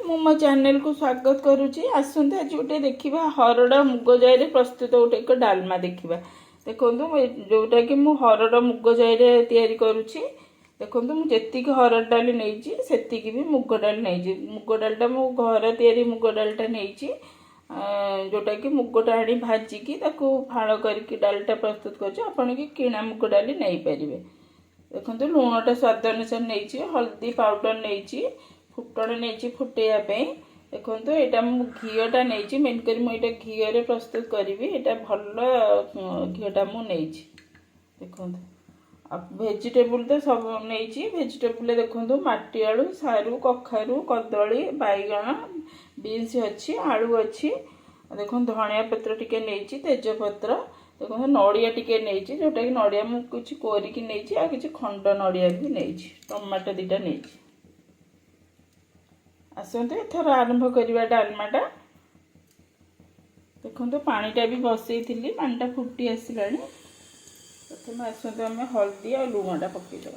मु मो चैनल को स्वागत करुच्ची। आसते आज गोटे देखा हरड़ मुग जाई प्रस्तुत गोटे एक डालमा देखा। देखो जोटा कि मु हरड़ मुग जाई तैयारी करुच्ची। देखो मुझे हरड़ डाल नहीं से भी मुग डाल नहीं। मुग डालटा मो घर तैयारी मुग डालटा नहीं जोटा कि मुगटा आनी भाजिकी फाड़ करके डालटा प्रस्तुत कर किणा मुग डाली नहीं पारे। देखो लुणटा स्वाद अनुसार नहीं, हल्दी पाउडर नहीं, फुटण नहीं फुटेवाई। देखो यहाँ घीटा नहीं मेन कर मुझे घीरे प्रस्तुत करी। यहाँ भल घीटा मुझे देखो भेजिटेबल तो सब नहीं। भेजिटेबल देखो माटी आलू, सारू, कखारू, कदली, बैगण, बीन्स अच्छी, आलू अच्छी। देखो धनिया पत्र टिके नहीं, तेजपत्र, देखो नड़िया टिके नहीं जोटा कि नड़िया मुझे कुछ कोरिकी नहीं आ कि खंड नड़िया भी नहीं। टमाटो दीटा नहीं। आसते एथर आरंभ करवा डालमाटा। देखो पानीटा भी बसई थी, पानीटा फुटी आसला। प्रथम आसते आम हल्दी और लुणटा पकईदे।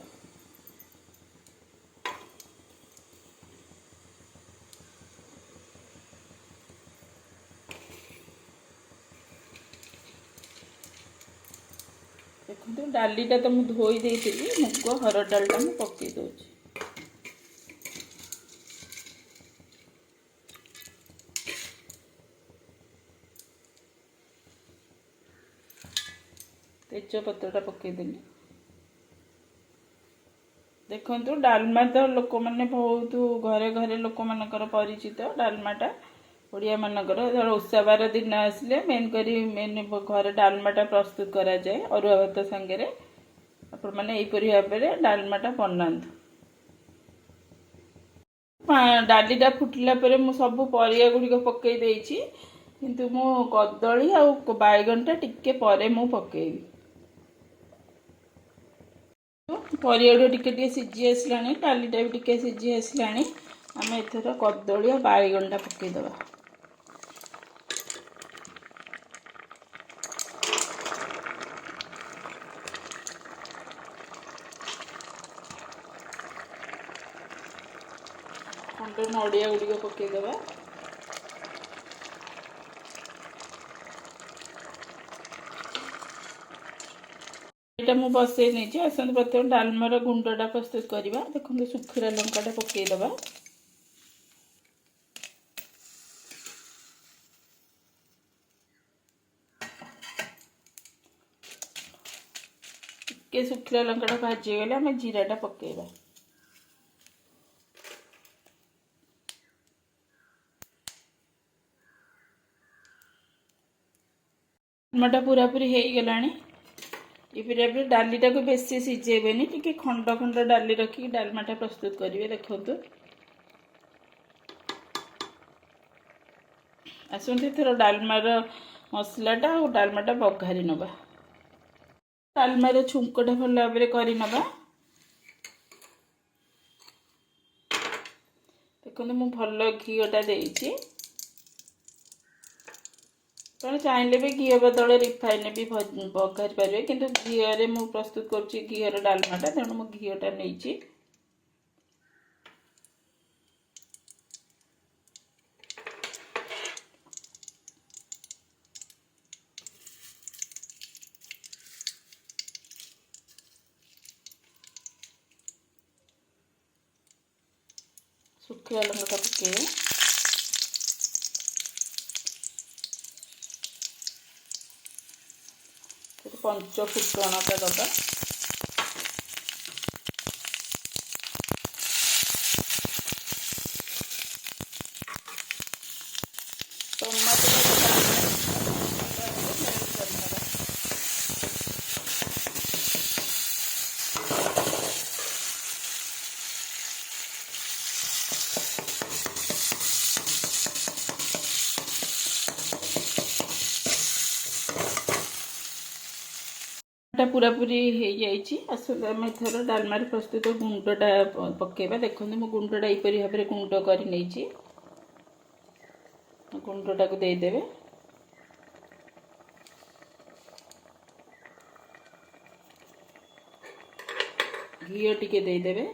देखो डालीटा तो मुझे धोई देती मुग हरड़ डालटा मुझे पकई दूँ। तेजपत्रटा पकईदेली। देखो डालमा तो लोक मैंने बहुत घरे घरे लोक मानकर परिचित डालमाटा ओडिया मानकर। ओषा बार दिन आसिले मेन घर डालमाटा प्रस्तुत करा जाए अरुआ भात सांगे। आपण मैंने यहीपरि भाव में डालमाटा बनातु। डालीटा फुटिला परे मु सब परिया गुड़िक पकई देइछि, किंतु मु कदली आ बैगनटा टिके परे मु पकेइबी। परिया टिके सीझी आसला, डालीटा भी टिके सीझी आसला। आम एथर कदली और बैगनटा पकईदे। खंड नड़िया गुड़िक पकईदे। ये मुझे बसई नहीं। आसते प्रथम डालमार गुंडटा प्रस्तुत करवा। देखो सुखीरा लंकाटा पकईदे। टिके सुखीरा लंकाटा भाजीगले आम जीराटा पकईबा। डालमाटा पूरा पूरी हो गला। ये डालीटा को बेसी सीझेबेनी, टिके खंड खंड डाली रखी डालमाटा प्रस्तुत करेंगे। देखो आसते थोड़ा डालमार मसलाटा और डालमाटा बघारी नवा। डालमार छुंकटा भल भाव में करनवा। देखो मु भल घीटा देती। तेणु चाहिए भी घी बदल रिफाइन भी बघारी पारे, किंतु घीरे मु प्रस्तुत करुच्ची घीर डालमाटा। तेणु मु घीटा नहीं। सुखिया लंका पकईबे। पंच फुटणटा दबा। पूरा पूरी हो जाए डालमार प्रस्तुत गुंडटा पकेबा। देखो मो गुंडटा यहीपरि भाव में गुंड कर नहीं। गुंडटा को देदेवे। घी टिके देदेवे।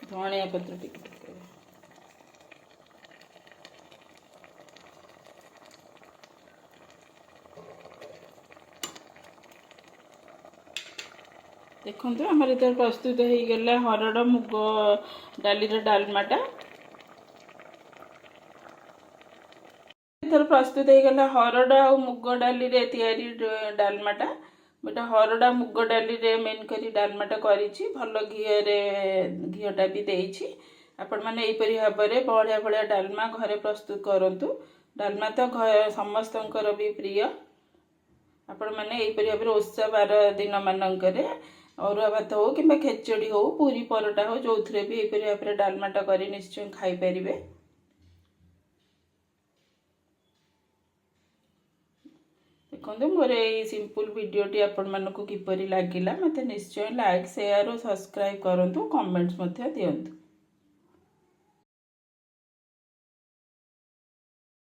ଧଣିଆ ପତ୍ର ଟିକେ ପକେଇବା। ଦେଖନ୍ତୁ ଆମର ଏଥର ପ୍ରସ୍ତୁତ ହେଇଗଲା ହରଡ଼ ମୁଗ ଡାଲିର ଡାଲମାଟା। ଏଥର ପ୍ରସ୍ତୁତ ହେଇଗଲା ହରଡ଼ ଆଉ ମୁଗ ଡାଲିରେ ତିଆରି ଡାଲମାଟା। ଗୋଟେ ହରଡ଼ ମୁଗ ଡାଲିରେ ମେନ୍ କରି ଡାଲମାଟା କରିଛି, ଭଲ ଘିଅଟା ବି ଦେଇଛି। ଆପଣମାନେ ଏହିପରି ଭାବରେ ବଢ଼ିଆ ବଢ଼ିଆ ଡାଲମା ଘରେ ପ୍ରସ୍ତୁତ କରନ୍ତୁ। ଡାଲମା ତ ସମସ୍ତଙ୍କର ବି ପ୍ରିୟ। ଆପଣମାନେ ଏହିପରି ଭାବରେ ଓଷା ବାର ଦିନମାନଙ୍କରେ ଅରୁଆ ଭାତ ହଉ କିମ୍ବା ଖେଚଡ଼ି ହଉ, ପୁରୀ ପରଟା ହଉ, ଯେଉଁଥିରେ ବି ଏହିପରି ଭାବରେ ଡାଲମାଟା କରି ନିଶ୍ଚୟ ଖାଇପାରିବେ। ଦେଖନ୍ତୁ ମୋର ଏଇ ସିମ୍ପଲ୍ ଭିଡ଼ିଓଟି ଆପଣମାନଙ୍କୁ କିପରି ଲାଗିଲା ମୋତେ ନିଶ୍ଚୟ ଲାଇକ୍, ସେୟାର ଓ ସବସ୍କ୍ରାଇବ୍ କରନ୍ତୁ, କମେଣ୍ଟସ୍ ମଧ୍ୟ ଦିଅନ୍ତୁ।